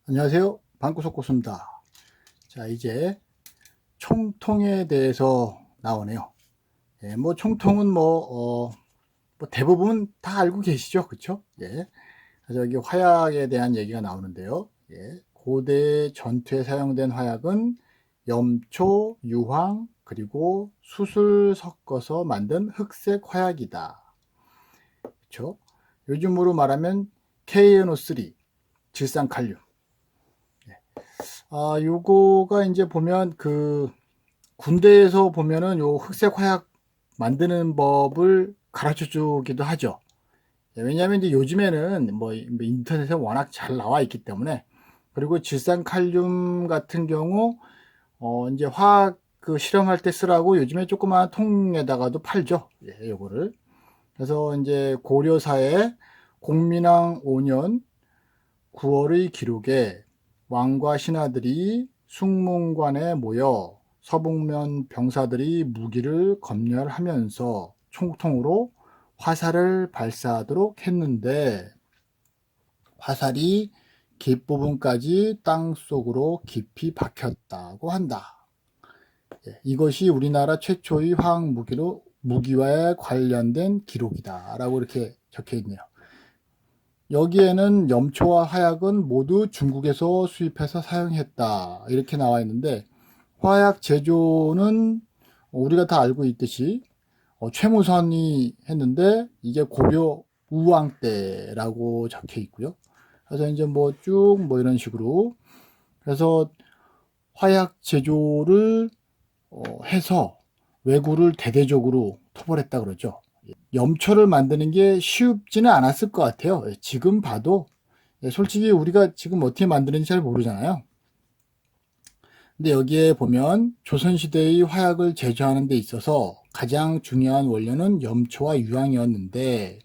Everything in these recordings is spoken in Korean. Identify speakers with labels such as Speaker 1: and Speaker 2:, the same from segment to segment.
Speaker 1: 안녕하세요. 방구석 고수입니다. 자, 이제 총통에 대해서 나오네요. 예, 뭐 총통은 뭐 대부분 다 알고 계시죠, 그렇죠? 예. 그래서 여기 화약에 대한 얘기가 나오는데요. 예. 고대 전투에 사용된 화약은 염초, 유황, 그리고 숯을 섞어서 만든 흑색 화약이다. 그렇죠? 요즘으로 말하면 KNO3, 질산칼륨. 요거가 이제 보면 군대에서 보면은 요 흑색 화약 만드는 법을 가르쳐 주기도 하죠. 예, 왜냐하면 이제 요즘에는 뭐 인터넷에 워낙 잘 나와 있기 때문에. 그리고 질산칼륨 같은 경우 이제 화학 실험할 때 쓰라고 요즘에 조그마한 통에다가도 팔죠. 예, 요거를. 그래서 이제 고려사에 공민왕 5년 9월의 기록에 왕과 신하들이 숭문관에 모여 서북면 병사들이 무기를 검열하면서 총통으로 화살을 발사하도록 했는데, 화살이 깃부분까지 땅속으로 깊이 박혔다고 한다. 이것이 우리나라 최초의 화학 무기와 관련된 기록이다 라고 이렇게 적혀 있네요. 여기에는 염초와 화약은 모두 중국에서 수입해서 사용했다 이렇게 나와 있는데, 화약 제조는 우리가 다 알고 있듯이 최무선이 했는데 이게 고려 우왕 때라고 적혀 있고요. 그래서 이제 뭐 쭉 뭐 이런 식으로 그래서 화약 제조를 해서 왜구를 대대적으로 토벌했다 그러죠. 염초를 만드는 게 쉽지는 않았을 것 같아요. 지금 봐도 솔직히 우리가 지금 어떻게 만드는지 잘 모르잖아요. 근데 여기에 보면 조선시대의 화약을 제조하는 데 있어서 가장 중요한 원료는 염초와 유황이었는데,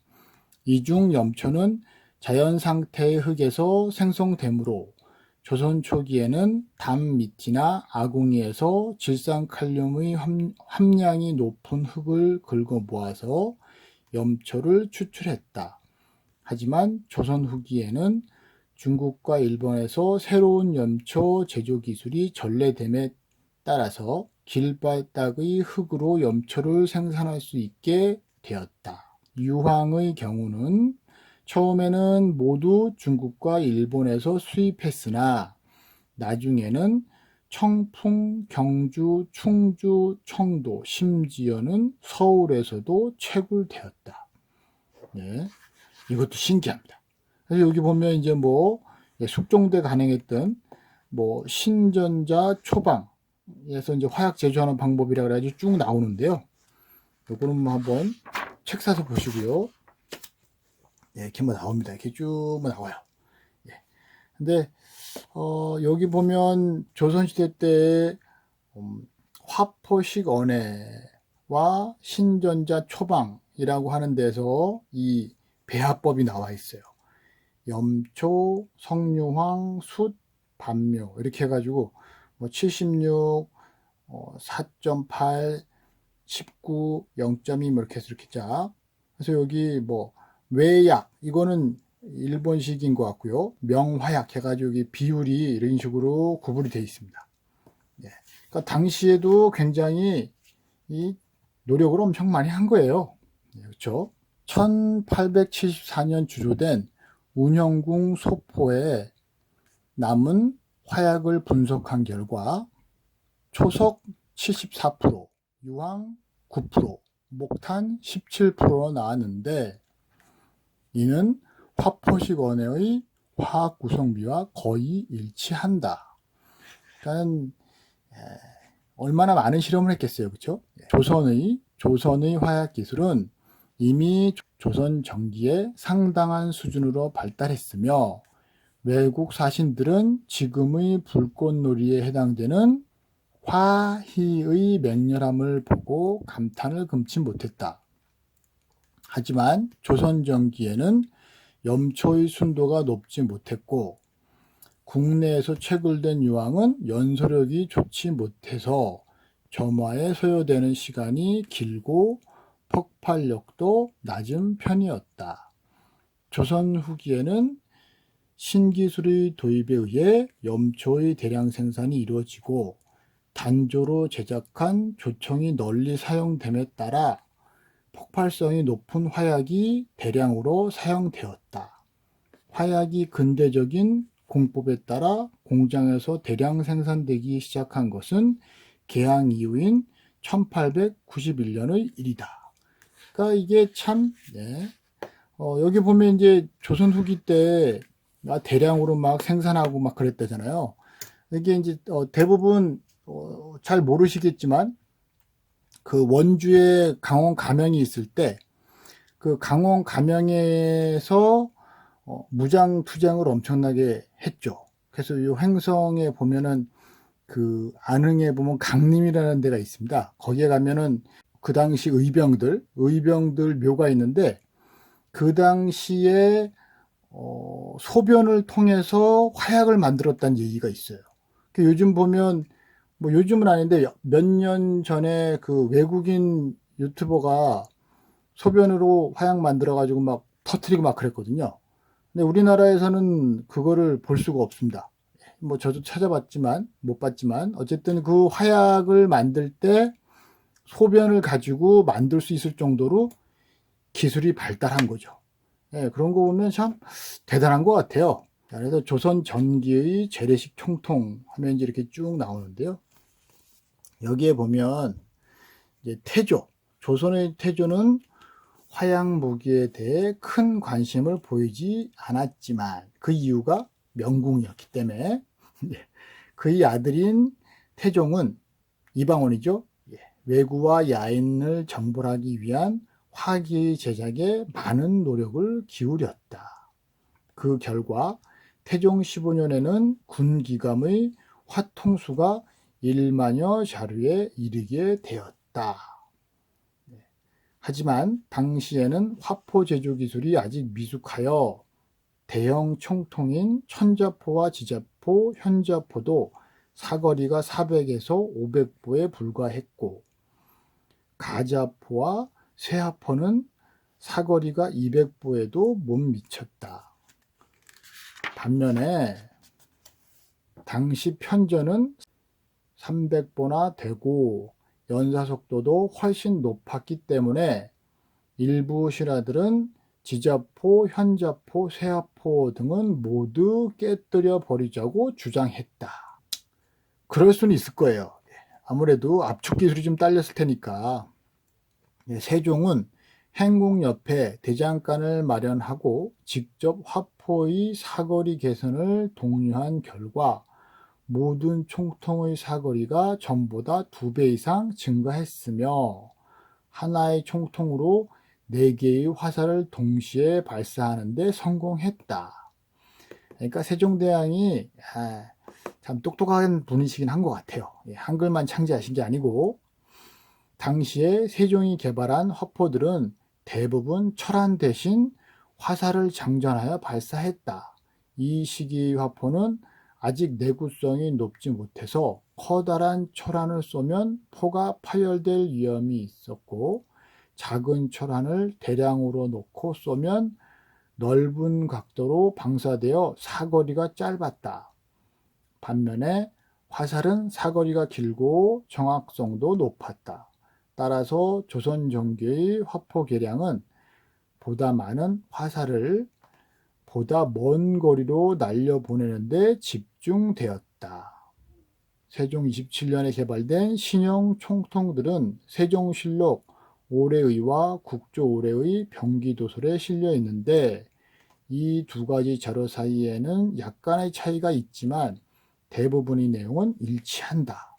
Speaker 1: 이 중 염초는 자연 상태의 흙에서 생성되므로 조선 초기에는 담 밑이나 아궁이에서 질산칼륨의 함량이 높은 흙을 긁어 모아서 염초를 추출했다. 하지만 조선 후기에는 중국과 일본에서 새로운 염초 제조 기술이 전래됨에 따라서 길바닥의 흙으로 염초를 생산할 수 있게 되었다. 유황의 경우는 처음에는 모두 중국과 일본에서 수입했으나 나중에는 청풍, 경주, 충주, 청도, 심지어는 서울에서도 채굴되었다. 네, 이것도 신기합니다. 그래서 여기 보면 이제 뭐 숙종대 간행했던 뭐 신전자 초방에서 이제 화약 제조하는 방법이라 그래가지고 쭉 나오는데요. 요거는 뭐 한번 책 사서 보시고요. 예, 이렇게 뭐 나옵니다. 이렇게 쭉 뭐 나와요. 예. 근데 여기 보면 조선시대 때 화포식 언해와 신전자 초방이라고 하는 데서 이 배합법이 나와 있어요. 염초, 석유황, 숯, 반묘 이렇게 해가지고 뭐 76, 4.8, 19, 0.2 뭐 이렇게 해서 이렇게 자. 그래서 여기 뭐 외약 이거는 일본식인 것 같고요. 명화약 해가지고 여기 비율이 이런 식으로 구분이 되어 있습니다. 예. 그러니까 당시에도 굉장히 이 노력을 엄청 많이 한 거예요. 그렇죠? 1874년 주조된 운영궁 소포에 남은 화약을 분석한 결과 초석 74%, 유황 9%, 목탄 17% 나왔는데, 이는 화포식 원액의 화학 구성비와 거의 일치한다. 그러니까 얼마나 많은 실험을 했겠어요, 그렇죠? 조선의 화약 기술은 이미 조선 전기에 상당한 수준으로 발달했으며, 외국 사신들은 지금의 불꽃놀이에 해당되는 화희의 맹렬함을 보고 감탄을 금치 못했다. 하지만 조선 전기에는 염초의 순도가 높지 못했고 국내에서 채굴된 유황은 연소력이 좋지 못해서 점화에 소요되는 시간이 길고 폭발력도 낮은 편이었다. 조선 후기에는 신기술의 도입에 의해 염초의 대량 생산이 이루어지고 단조로 제작한 조청이 널리 사용됨에 따라 폭발성이 높은 화약이 대량으로 사용되었다. 화약이 근대적인 공법에 따라 공장에서 대량 생산되기 시작한 것은 개항 이후인 1891년의 일이다. 그러니까 이게 참, 여기 보면 이제 조선 후기 때 대량으로 막 생산하고 막 그랬다잖아요. 이게 이제 대부분 잘 모르시겠지만 그 원주에 강원 감영이 있을 때 그 강원 감영에서 무장 투쟁을 엄청나게 했죠. 그래서 이 횡성에 보면은 그 안흥에 보면 강림이라는 데가 있습니다. 거기에 가면은 그 당시 의병들 묘가 있는데 그 당시에 소변을 통해서 화약을 만들었다는 얘기가 있어요. 요즘 보면 뭐 요즘은 아닌데 몇 년 전에 그 외국인 유튜버가 소변으로 화약 만들어 가지고 막 터트리고 막 그랬거든요. 근데 우리나라에서는 그거를 볼 수가 없습니다. 뭐 저도 찾아봤지만 못 봤지만 어쨌든 그 화약을 만들 때 소변을 가지고 만들 수 있을 정도로 기술이 발달한 거죠. 그런 거 보면 참 대단한 것 같아요. 그래서 조선 전기의 재래식 총통 하면 이제 이렇게 쭉 나오는데요. 여기에 보면 이제 태조, 조선의 태조는 화약 무기에 대해 큰 관심을 보이지 않았지만 그 이유가 명궁이었기 때문에 그의 아들인 태종은 이방원이죠. 왜구와 야인을 정벌하기 위한 화기 제작에 많은 노력을 기울였다. 그 결과 태종 15년에는 군기감의 화통수가 1만여 자루에 이르게 되었다. 하지만 당시에는 화포 제조 기술이 아직 미숙하여 대형 총통인 천자포와 지자포, 현자포도 사거리가 400에서 500보에 불과했고 가자포와 쇠하포는 사거리가 200보에도 못 미쳤다. 반면에 당시 편전은 300보나 되고 연사속도도 훨씬 높았기 때문에 일부 신하들은 지자포, 현자포, 쇠하포 등은 모두 깨뜨려 버리자고 주장했다. 그럴 수는 있을 거예요. 아무래도 압축 기술이 좀 딸렸을 테니까. 세종은 행궁 옆에 대장간을 마련하고 직접 화포의 사거리 개선을 독려한 결과 모든 총통의 사거리가 전보다 2배 이상 증가했으며 하나의 총통으로 4개의 화살을 동시에 발사하는 데 성공했다. 그러니까 세종대왕이 참 똑똑한 분이시긴 한 것 같아요. 한글만 창제하신 게 아니고 당시에 세종이 개발한 화포들은 대부분 철안 대신 화살을 장전하여 발사했다. 이 시기의 화포는 아직 내구성이 높지 못해서 커다란 철안을 쏘면 포가 파열될 위험이 있었고 작은 철안을 대량으로 놓고 쏘면 넓은 각도로 방사되어 사거리가 짧았다. 반면에 화살은 사거리가 길고 정확성도 높았다. 따라서 조선 전기의 화포 개량은 보다 많은 화살을 보다 먼 거리로 날려보내는데 집중되었다. 세종 27년에 개발된 신형 총통들은 세종실록 오래의와 국조 오래의 병기도설에 실려 있는데 이 두 가지 자료 사이에는 약간의 차이가 있지만 대부분의 내용은 일치한다.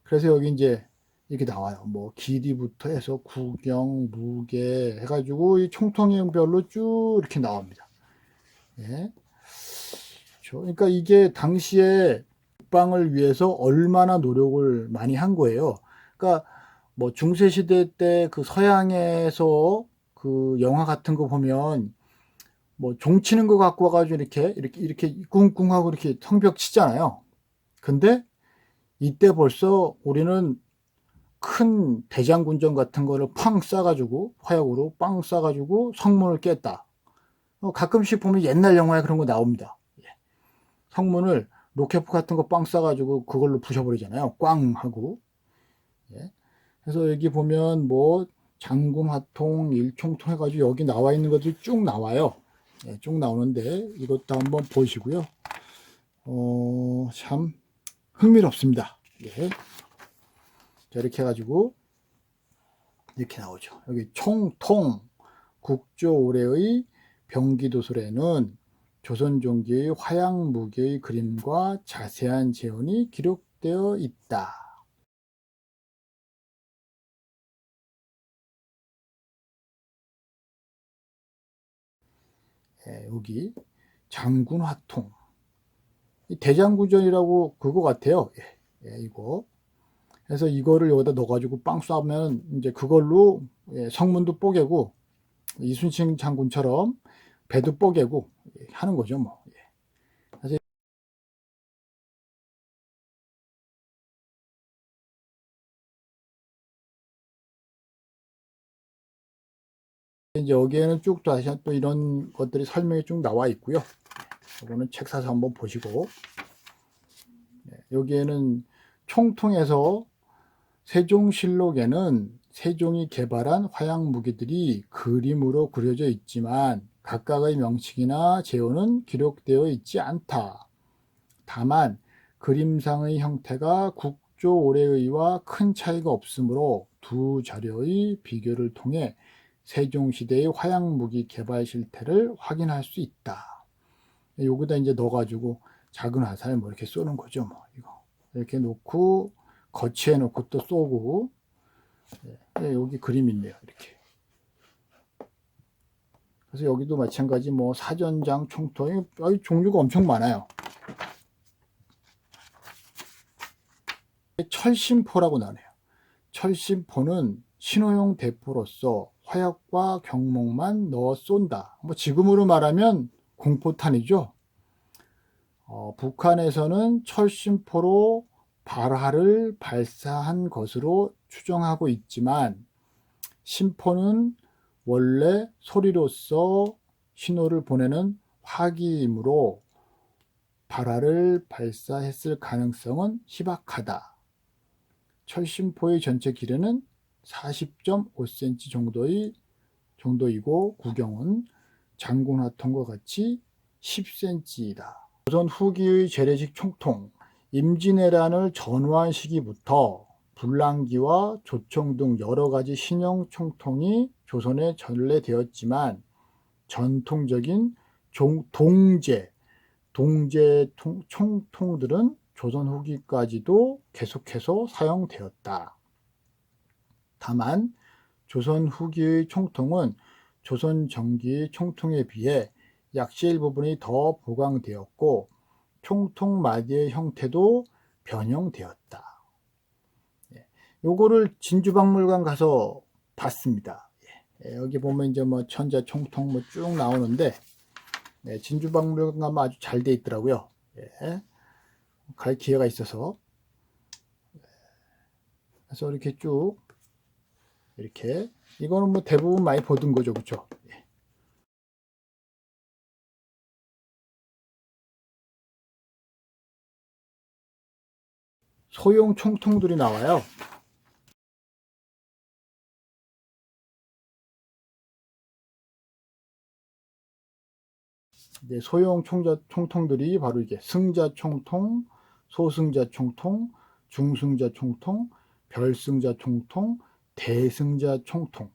Speaker 1: 그래서 여기 이제 이렇게 나와요. 뭐 길이부터 해서 구경, 무게 해가지고 이 총통형별로 쭉 이렇게 나옵니다. 예. 그러니까 이게 당시에 국방을 위해서 얼마나 노력을 많이 한 거예요. 그러니까 뭐 중세시대 때 그 서양에서 그 영화 같은 거 보면 뭐 종 치는 거 갖고 와가지고 이렇게 꿍꿍하고 이렇게 성벽 치잖아요. 근데 이때 벌써 우리는 큰 대장군전 같은 거를 팡 쏴가지고 화약으로 빵 쏴가지고 성문을 깼다. 가끔씩 보면 옛날 영화에 그런 거 나옵니다. 성문을 로켓포 같은 거 빵 쏴가지고 그걸로 부셔버리잖아요. 꽝 하고. 그래서 여기 보면 뭐 장군 화통, 일총통 해가지고 여기 나와 있는 것들이 쭉 나와요. 쭉 나오는데 이것도 한번 보시고요. 참 흥미롭습니다. 자, 이렇게 해가지고 이렇게 나오죠. 여기 총통 국조 올해의 병기도설에는 조선 종기의 화약 무기의 그림과 자세한 재현이 기록되어 있다. 여기 장군 화통, 대장군전이라고 그거 같아요. 이거. 그래서 이거를 여기다 넣어가지고 빵 쏴면 이제 그걸로 성문도 뽀개고 이순신 장군처럼 배도 뽀개고 하는 거죠, 뭐. 그래서 이제 여기에는 쭉 다시 또 이런 것들이 설명이 쭉 나와 있고요. 이거는 책 사서 한번 보시고, 여기에는 총통에서 세종실록에는 세종이 개발한 화약 무기들이 그림으로 그려져 있지만 각각의 명칭이나 재호는 기록되어 있지 않다. 다만 그림상의 형태가 국조 올해의와 큰 차이가 없으므로 두 자료의 비교를 통해 세종시대의 화약무기 개발 실태를 확인할 수 있다. 여기다 이제 넣어가지고 작은 화살 뭐 이렇게 쏘는 거죠. 뭐 이거 이렇게 놓고 거치해 놓고 또 쏘고. 여기 그림 있네요. 이렇게. 그래서 여기도 마찬가지 뭐 사전장 총통이 종류가 엄청 많아요. 철심포라고 나네요. 철심포는 신호용 대포로서 화약과 경목만 넣어 쏜다. 뭐 지금으로 말하면 공포탄이죠. 북한에서는 철심포로 발화를 발사한 것으로 추정하고 있지만 심포는 원래 소리로서 신호를 보내는 화기이므로 발화를 발사했을 가능성은 희박하다. 철심포의 전체 길이는 40.5cm 정도이고 구경은 장군화통과 같이 10cm이다. 조선 후기의 재래식 총통 임진왜란을 전후한 시기부터 불랑기와 조총 등 여러가지 신형 총통이 조선에 전래되었지만 전통적인 동제 총통들은 조선 후기까지도 계속해서 사용되었다. 다만 조선 후기의 총통은 조선 전기의 총통에 비해 약실 부분이 더 보강되었고 총통 마디의 형태도 변형되었다. 요거를 진주박물관 가서 봤습니다. 여기 보면 이제 뭐 천자 총통 뭐 쭉 나오는데 진주박물관 가면 아주 잘 돼 있더라고요. 갈 기회가 있어서. 그래서 이렇게 쭉 이렇게 이거는 뭐 대부분 많이 보던 거죠, 그렇죠? 소형 총통들이 나와요. 소형 총통들이 바로 이게 승자 총통, 소승자 총통, 중승자 총통, 별승자 총통, 대승자 총통.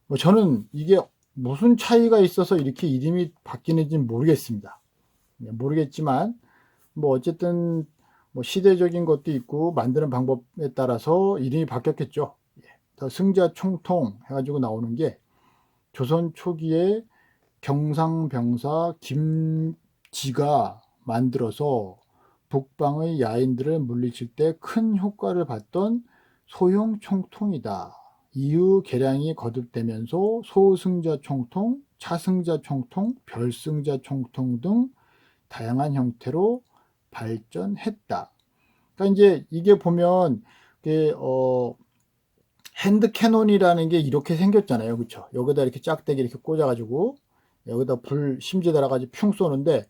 Speaker 1: 뭐 저는 이게 무슨 차이가 있어서 이렇게 이름이 바뀌는지 모르겠습니다. 모르겠지만 뭐 어쨌든 뭐 시대적인 것도 있고 만드는 방법에 따라서 이름이 바뀌었겠죠. 승자 총통 해가지고 나오는 게 조선 초기에 경상병사 김지가 만들어서 북방의 야인들을 물리칠 때 큰 효과를 봤던 소형 총통이다. 이후 개량이 거듭되면서 소승자 총통, 차승자 총통, 별승자 총통 등 다양한 형태로 발전했다. 그러니까 이제 이게 보면 핸드 캐논이라는 게 이렇게 생겼잖아요. 그쵸? 여기다 이렇게 짝대기 이렇게 꽂아가지고 여기다 불 심지 달아가지고 풍 쏘는데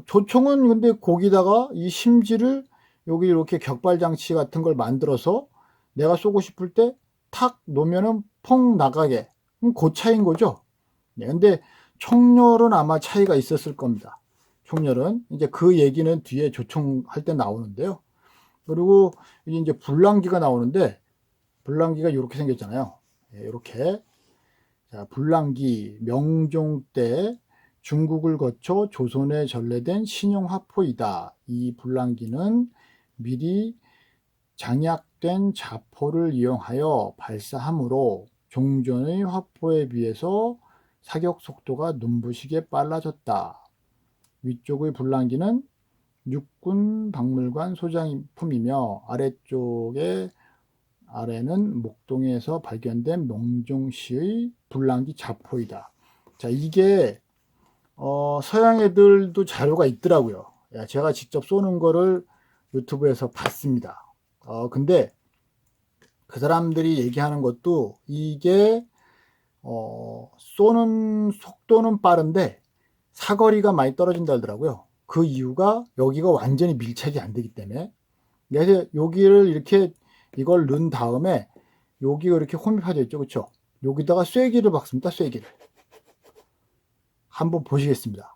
Speaker 1: 조총은 근데 거기다가 이 심지를 여기 이렇게 격발장치 같은 걸 만들어서 내가 쏘고 싶을 때 탁 놓으면은 펑 나가게. 그 차이인 거죠. 네, 근데 총열은 아마 차이가 있었을 겁니다. 총열은 이제 그 얘기는 뒤에 조총 할 때 나오는데요. 그리고 이제 불랑기가 나오는데 불랑기가 이렇게 생겼잖아요. 이렇게. 자, 불랑기 명종 때 중국을 거쳐 조선에 전래된 신형 화포이다. 이 불랑기는 미리 장약된 자포를 이용하여 발사하므로 종전의 화포에 비해서 사격 속도가 눈부시게 빨라졌다. 위쪽의 불랑기는 육군 박물관 소장품이며 아래는 목동에서 발견된 명종시의 불랑기 자포이다. 자, 이게 서양 애들도 자료가 있더라고요. 제가 직접 쏘는 거를 유튜브에서 봤습니다. 근데 그 사람들이 얘기하는 것도 이게 쏘는 속도는 빠른데 사거리가 많이 떨어진다 하더라고요. 그 이유가 여기가 완전히 밀착이 안 되기 때문에. 그래서 여기를 이렇게 이걸 넣은 다음에 여기가 이렇게 홈이 파져 있죠. 그렇죠? 여기다가 쐐기를 박습니다. 쐐기를. 한번 보시겠습니다.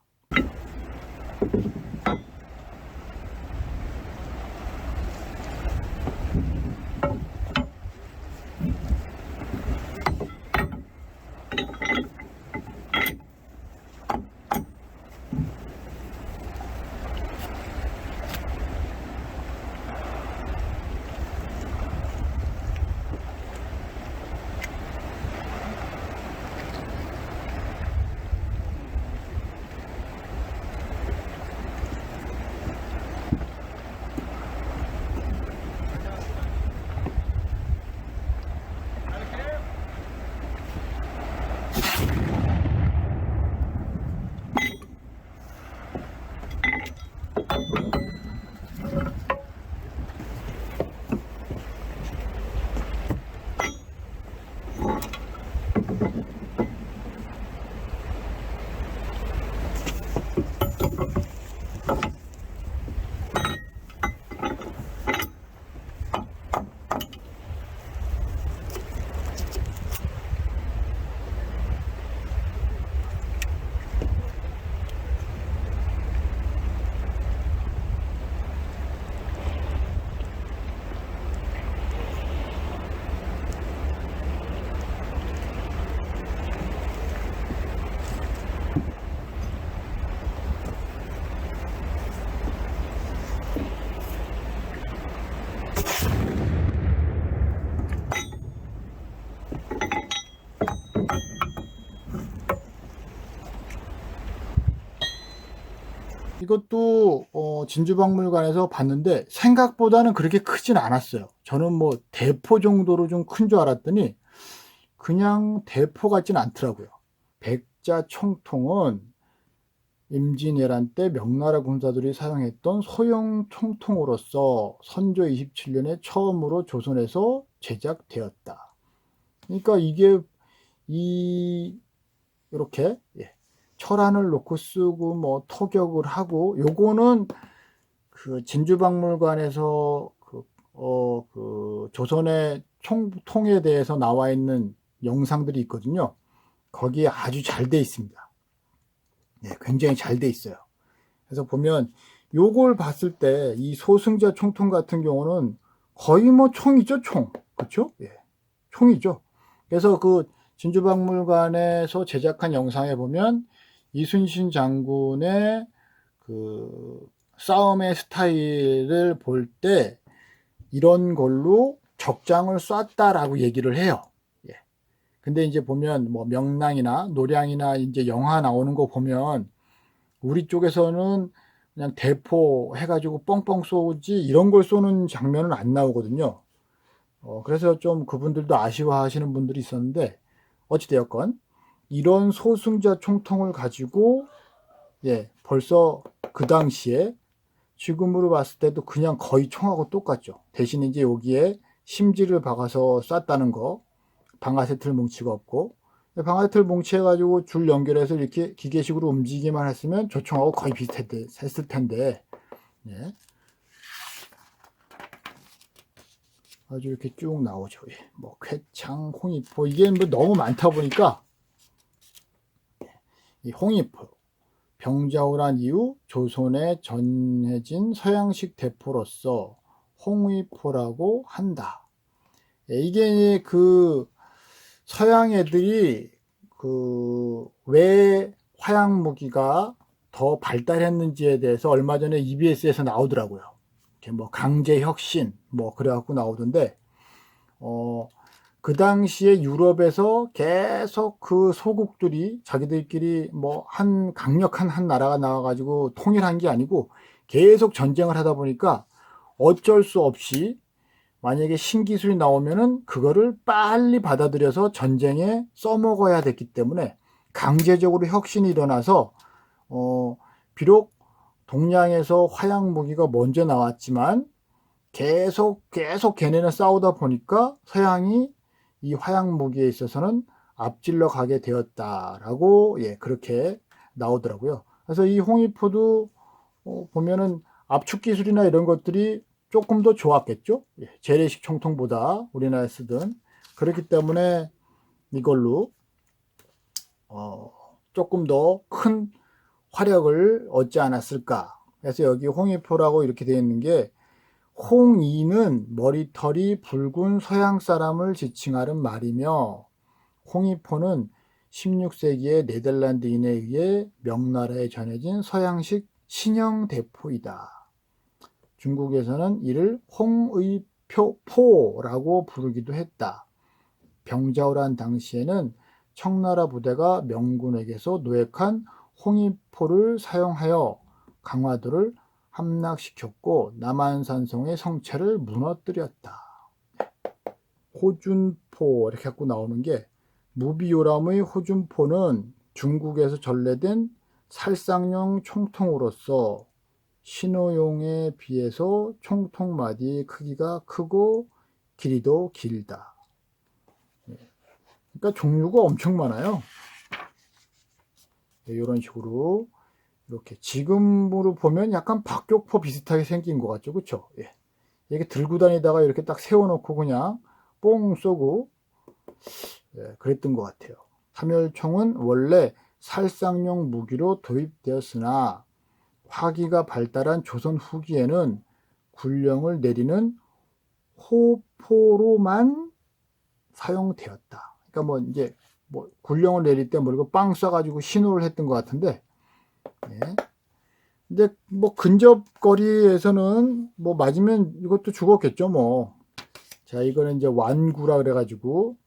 Speaker 1: 이것도 진주박물관에서 봤는데 생각보다는 그렇게 크진 않았어요. 저는 뭐 대포 정도로 좀 큰 줄 알았더니 그냥 대포 같진 않더라고요. 백자 총통은 임진왜란 때 명나라 군사들이 사용했던 소형 총통으로서 선조 27년에 처음으로 조선에서 제작되었다. 그러니까 이게 이렇게 철안을 놓고 쓰고 뭐 토격을 하고, 요거는 그 진주박물관에서 그 조선의 총통에 대해서 나와 있는 영상들이 있거든요. 거기에 아주 잘 돼 있습니다. 굉장히 잘 돼 있어요. 그래서 보면 요걸 봤을 때 이 소승자 총통 같은 경우는 거의 뭐 총이죠, 총. 그렇죠? 총이죠. 그래서 그 진주박물관에서 제작한 영상에 보면 이순신 장군의 그 싸움의 스타일을 볼 때 이런 걸로 적장을 쐈다라고 얘기를 해요. 근데 이제 보면 뭐 명랑이나 노량이나 이제 영화 나오는 거 보면 우리 쪽에서는 그냥 대포 해가지고 뻥뻥 쏘지 이런 걸 쏘는 장면은 안 나오거든요. 그래서 좀 그분들도 아쉬워하시는 분들이 있었는데, 어찌되었건 이런 소승자 총통을 가지고 벌써 그 당시에 지금으로 봤을 때도 그냥 거의 총하고 똑같죠. 대신 이제 여기에 심지를 박아서 쐈다는 거, 방아쇠틀 뭉치가 없고, 방아쇠틀 뭉치 해가지고 줄 연결해서 이렇게 기계식으로 움직이기만 했으면 저 총하고 거의 비슷했을 텐데, 예. 아주 이렇게 쭉 나오죠. 뭐 쾌창, 홍위포, 이게 뭐 너무 많다 보니까 이 홍위포, 병자호란 이후 조선에 전해진 서양식 대포로서 홍위포라고 한다. 이게 그 서양 애들이 그 왜 화약 무기가 더 발달했는지에 대해서 얼마 전에 EBS에서 나오더라고요. 뭐 강제 혁신 뭐 그래갖고 나오던데, 그 당시에 유럽에서 계속 그 소국들이 자기들끼리 뭐 한 강력한 한 나라가 나와가지고 통일한 게 아니고 계속 전쟁을 하다 보니까 어쩔 수 없이 만약에 신기술이 나오면은 그거를 빨리 받아들여서 전쟁에 써먹어야 됐기 때문에 강제적으로 혁신이 일어나서 비록 동양에서 화약 무기가 먼저 나왔지만 계속 걔네는 싸우다 보니까 서양이 이 화약 무기에 있어서는 앞질러 가게 되었다라고 그렇게 나오더라고요. 그래서 이 홍위포도 보면은 압축 기술이나 이런 것들이 조금 더 좋았겠죠. 재래식 총통보다 우리나라에 쓰던. 그렇기 때문에 이걸로 조금 더 큰 화력을 얻지 않았을까. 그래서 여기 홍위포라고 이렇게 되어 있는 게, 홍이는 머리털이 붉은 서양 사람을 지칭하는 말이며, 홍위포는 16세기에 네덜란드인에 의해 명나라에 전해진 서양식 신형 대포이다. 중국에서는 이를 홍의표포라고 부르기도 했다. 병자호란 당시에는 청나라 부대가 명군에게서 노획한 홍위포를 사용하여 강화도를 함락시켰고 남한산성의 성체를 무너뜨렸다. 호준포 이렇게 갖고 나오는 게, 무비요람의 호준포는 중국에서 전래된 살상용 총통으로서 신호용에 비해서 총통마디의 크기가 크고 길이도 길다. 그러니까 종류가 엄청 많아요. 이런 식으로 이렇게 지금으로 보면 약간 박격포 비슷하게 생긴 것 같죠, 그렇죠? 이렇게 들고 다니다가 이렇게 딱 세워놓고 그냥 뽕 쏘고 그랬던 것 같아요. 삼열총은 원래 살상용 무기로 도입되었으나 화기가 발달한 조선 후기에는 군령을 내리는 호포로만 사용되었다. 그러니까 뭐 이제 뭐 군령을 내릴 때 뭐 이거 빵 쏴가지고 신호를 했던 것 같은데, 근데 뭐 근접거리에서는 뭐 맞으면 이것도 죽었겠죠 뭐. 자, 이거는 이제 완구라 그래가지고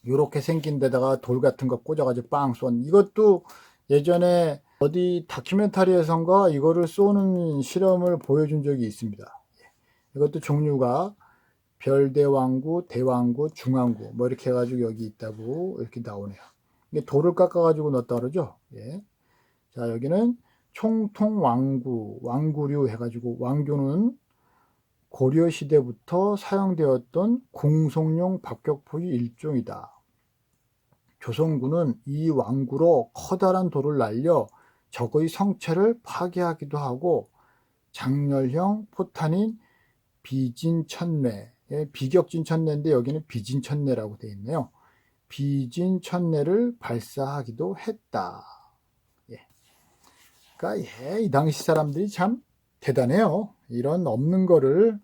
Speaker 1: 요렇게 생긴 데다가 돌 같은 거 꽂아가지고 빵 쏜, 이것도 예전에 어디 다큐멘터리에선가 이거를 쏘는 실험을 보여준 적이 있습니다. 이것도 종류가 별대왕구, 대왕구, 중왕구 뭐 이렇게 해가지고 여기 있다고 이렇게 나오네요. 이게 돌을 깎아가지고 넣었다 그러죠. 자, 여기는 총통왕구, 왕구류 해가지고, 왕교는 고려시대부터 사용되었던 공속용 박격포의 일종이다. 조선군은 이 왕구로 커다란 돌을 날려 적의 성체를 파괴하기도 하고, 장렬형 포탄인 비진천내, 비격진천내인데 여기는 비진천내라고 되어 있네요. 비진천내를 발사하기도 했다. 그러니까 이 당시 사람들이 참 대단해요. 이런 없는 거를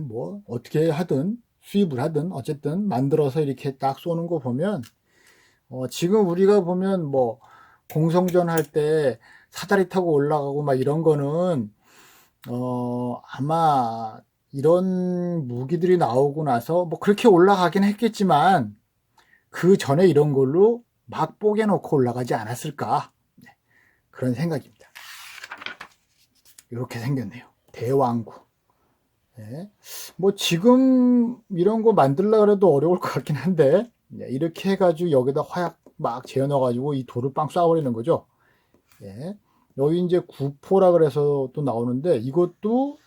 Speaker 1: 뭐 어떻게 하든 수입을 하든 어쨌든 만들어서 이렇게 딱 쏘는 거 보면, 지금 우리가 보면 뭐 공성전 할 때 사다리 타고 올라가고 막 이런 거는 아마 이런 무기들이 나오고 나서 뭐 그렇게 올라가긴 했겠지만 그 전에 이런 걸로 막 뽀개 놓고 올라가지 않았을까, 그런 생각입니다. 이렇게 생겼네요. 대왕구. 예. 뭐 지금 이런 거 만들려고 해도 어려울 것 같긴 한데, 이렇게 해가지고 여기다 화약 막 재어 넣어가지고 이 돌을 빵 쏴버리는 거죠. 예. 여기 이제 구포라 그래서 또 나오는데, 이것도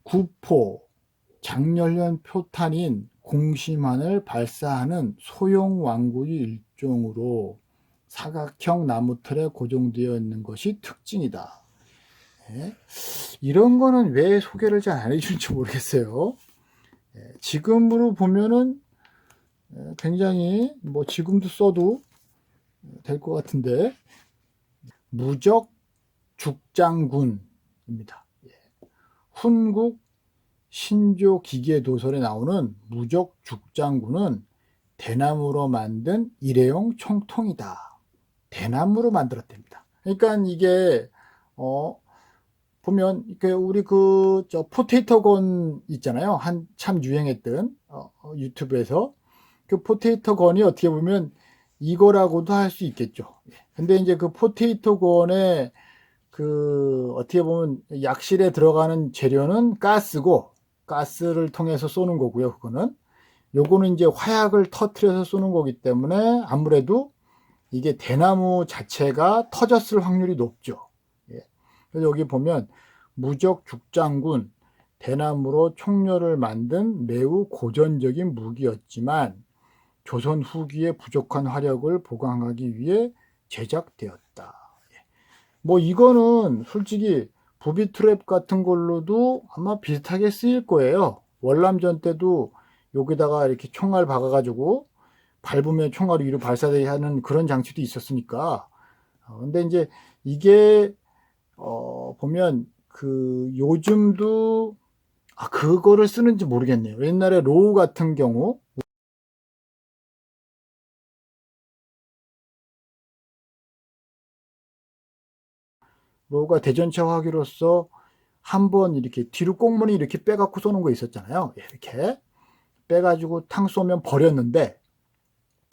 Speaker 1: 구포 장렬련 표탄인 공심환을 발사하는 소형 완구의 일종으로 사각형 나무틀에 고정되어 있는 것이 특징이다. 예. 이런 거는 왜 소개를 잘 안 해주는지 모르겠어요. 예. 지금으로 보면은 굉장히 뭐 지금도 써도 될 것 같은데, 무적 죽장군입니다. 예. 훈국 신조 기계 도설에 나오는 무적 죽장군은 대나무로 만든 일회용 총통이다. 대나무로 만들었답니다. 그러니까 이게 보면 우리 저 포테이토건 있잖아요. 한참 유행했던 유튜브에서 그 포테이토건이 어떻게 보면 이거라고도 할 수 있겠죠. 근데 이제 그 포테이토건의 그 어떻게 보면 약실에 들어가는 재료는 가스고, 가스를 통해서 쏘는 거고요. 그거는 요거는 이제 화약을 터트려서 쏘는 거기 때문에 아무래도 이게 대나무 자체가 터졌을 확률이 높죠. 예. 그래서 여기 보면 무적 죽장군, 대나무로 총료를 만든 매우 고전적인 무기였지만 조선 후기에 부족한 화력을 보강하기 위해 제작되었다. 뭐 이거는 솔직히 부비 트랩 같은 걸로도 아마 비슷하게 쓰일 거예요. 월남전 때도 여기다가 이렇게 총알 박아가지고 밟으면 총알이 위로 발사되게 하는 그런 장치도 있었으니까. 근데 이제 이게 보면 그 요즘도 그거를 쓰는지 모르겠네요. 옛날에 로우 같은 경우 로우가 대전차화기로서 한번 이렇게 뒤로 꽁무니 이렇게 빼갖고 쏘는 거 있었잖아요. 이렇게 빼가지고 탕 쏘면 버렸는데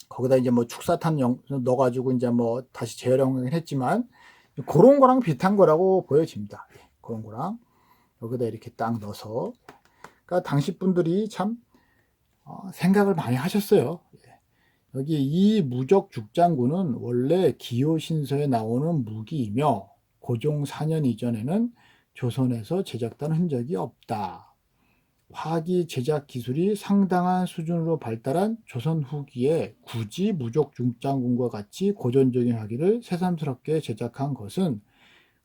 Speaker 1: 거기다 이제 뭐 축사탄 넣어가지고 이제 뭐 다시 재활용을 했지만 그런 거랑 비슷한 거라고 보여집니다. 그런 거랑 여기다 이렇게 딱 넣어서. 그러니까 당시 분들이 참 생각을 많이 하셨어요. 여기 이 무적 죽장군은 원래 기호신서에 나오는 무기이며 고종 4년 이전에는 조선에서 제작된 흔적이 없다. 화기 제작 기술이 상당한 수준으로 발달한 조선 후기에 굳이 무적 죽장군과 같이 고전적인 화기를 새삼스럽게 제작한 것은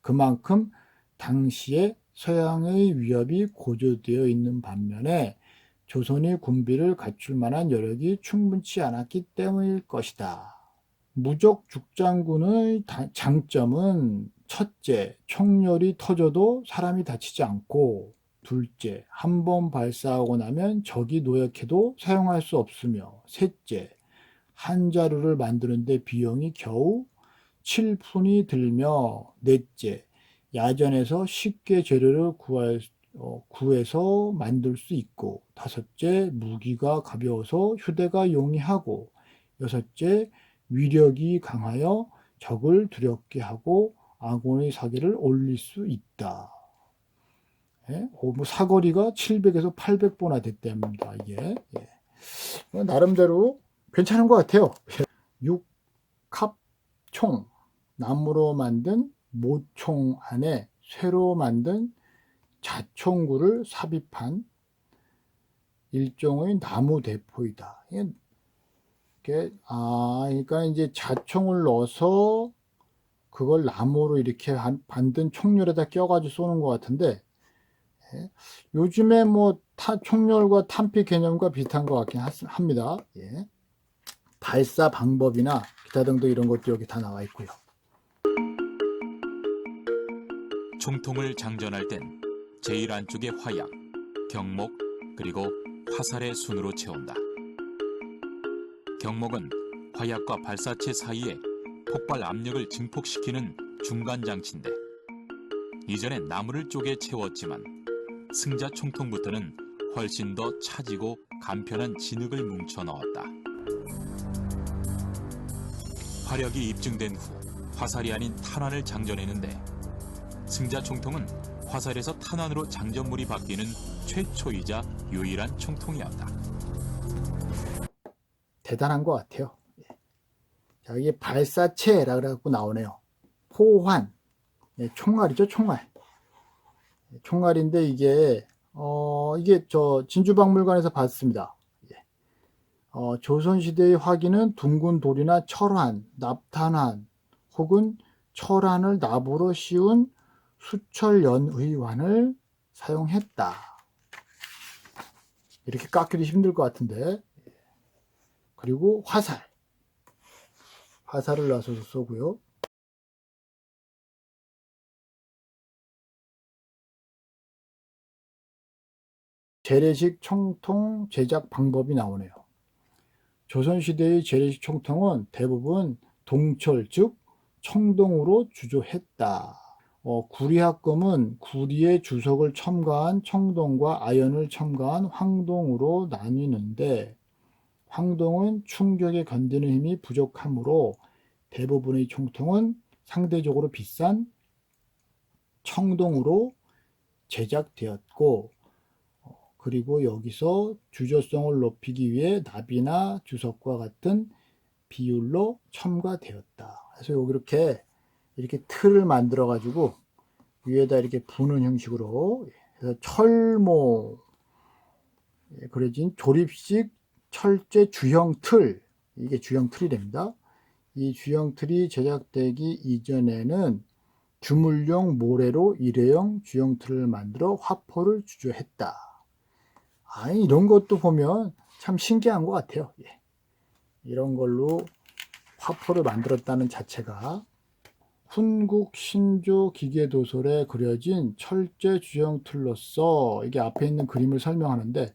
Speaker 1: 그만큼 당시에 서양의 위협이 고조되어 있는 반면에 조선이 군비를 갖출 만한 여력이 충분치 않았기 때문일 것이다. 무적 죽장군의 장점은 첫째, 총열이 터져도 사람이 다치지 않고, 둘째, 한 번 발사하고 나면 적이 노역해도 사용할 수 없으며, 셋째, 한 자루를 만드는데 비용이 겨우 7푼이 들며, 넷째, 야전에서 쉽게 재료를 구해서 만들 수 있고, 다섯째, 무기가 가벼워서 휴대가 용이하고, 여섯째, 위력이 강하여 적을 두렵게 하고 아군의 사기를 올릴 수 있다. 예? 뭐 사거리가 700에서 800보나 됐답니다. 이게 나름대로 괜찮은 것 같아요. 육합총, 나무로 만든 모총 안에 쇠로 만든 자총구를 삽입한 일종의 나무 대포이다. 그러니까 이제 자총을 넣어서 그걸 나무로 이렇게 만든 총열에다 껴가지고 쏘는 것 같은데, 요즘에 뭐 총열과 탄피 개념과 비슷한 것 같긴 합니다. 발사 방법이나 기타 등등 이런 것도 여기 다 나와 있고요.
Speaker 2: 총통을 장전할 땐 제일 안쪽에 화약, 경목, 그리고 화살의 순으로 채운다. 경목은 화약과 발사체 사이에 폭발 압력을 증폭시키는 중간 장치인데, 이전엔 나무를 쪼개 채웠지만 승자 총통부터는 훨씬 더 차지고 간편한 진흙을 뭉쳐 넣었다. 화력이 입증된 후 화살이 아닌 탄환을 장전했는데, 승자 총통은 화살에서 탄환으로 장전물이 바뀌는 최초이자 유일한 총통이었다.
Speaker 1: 대단한 것 같아요. 자, 이게 발사체라 그래갖고 나오네요. 포환. 총알이죠, 총알. 총알인데 이게 저 진주박물관에서 봤습니다. 조선시대의 화기는 둥근 돌이나 철환, 납탄환 혹은 철환을 납으로 씌운 수철연의환을 사용했다. 이렇게 깎기도 힘들 것 같은데. 그리고 화살을 놔서 쏘고요. 재래식 총통 제작 방법이 나오네요. 조선시대의 재래식 총통은 대부분 동철, 즉 청동으로 주조했다. 구리학금은 구리의 주석을 첨가한 청동과 아연을 첨가한 황동으로 나뉘는데, 황동은 충격에 견디는 힘이 부족하므로 대부분의 총통은 상대적으로 비싼 청동으로 제작되었고, 그리고 여기서 주조성을 높이기 위해 납이나 주석과 같은 비율로 첨가되었다. 그래서 여기 이렇게 틀을 만들어 가지고 위에다 이렇게 부는 형식으로, 그래서 철모, 그려진 조립식 철제 주형 틀, 이게 주형 틀이 됩니다. 이 주형 틀이 제작되기 이전에는 주물용 모래로 일회용 주형 틀을 만들어 화포를 주조했다. 이런 것도 보면 참 신기한 것 같아요. 이런 걸로 화포를 만들었다는 자체가. 훈국 신조 기계도설에 그려진 철제 주형 틀로서, 이게 앞에 있는 그림을 설명하는데,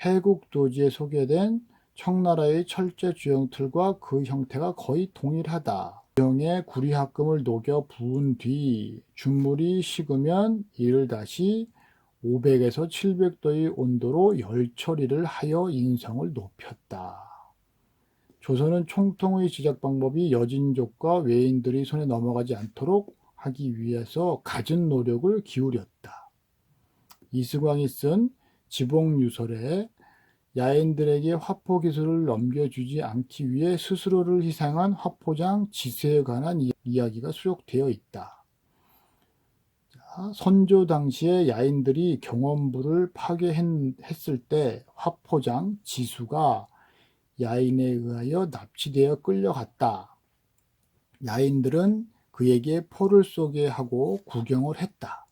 Speaker 1: 해국도지에 소개된 청나라의 철제 주형 틀과 그 형태가 거의 동일하다. 주형에 구리합금을 녹여 부은 뒤 준물이 식으면 이를 다시 500에서 700도의 온도로 열 처리를 하여 인성을 높였다. 조선은 총통의 제작 방법이 여진족과 외인들의 손에 넘어가지 않도록 하기 위해서 갖은 노력을 기울였다. 이승왕이 쓴 지봉유설에 야인들에게 화포 기술을 넘겨주지 않기 위해 스스로를 희생한 화포장 지세에 관한 이야기가 수록되어 있다. 선조 당시에 야인들이 경원부를 파괴했을 때 화포장 지수가 야인에 의하여 납치되어 끌려갔다. 야인들은 그에게 포를 쏘게 하고 구경을 했다.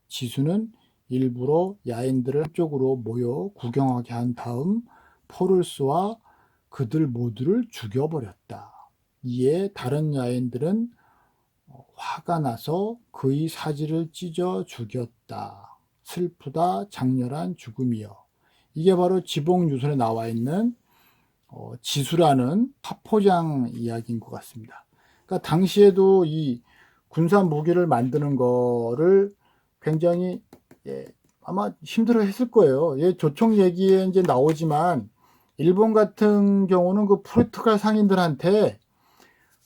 Speaker 1: 지수는 일부러 야인들을 한쪽으로 모여 구경하게 한 다음 포를 쏘아 그들 모두를 죽여버렸다. 이에 다른 야인들은 화가 나서 그의 사지를 찢어 죽였다. 슬프다 장렬한 죽음이여. 이게 바로 지봉유설에 나와 있는 지수라는 화포장 이야기인 것 같습니다. 그러니까 당시에도 이 군사 무기를 만드는 거를 굉장히 아마 힘들어 했을 거예요. 조총 얘기에 이제 나오지만 일본 같은 경우는 그 포르투갈 상인들한테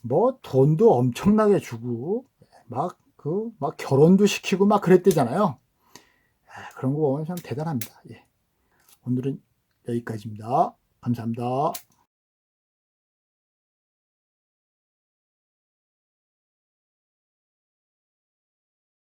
Speaker 1: 뭐 돈도 엄청나게 주고 막 결혼도 시키고 막 그랬대잖아요. 그런 거 보면 참 대단합니다. 오늘은 여기까지입니다. 감사합니다.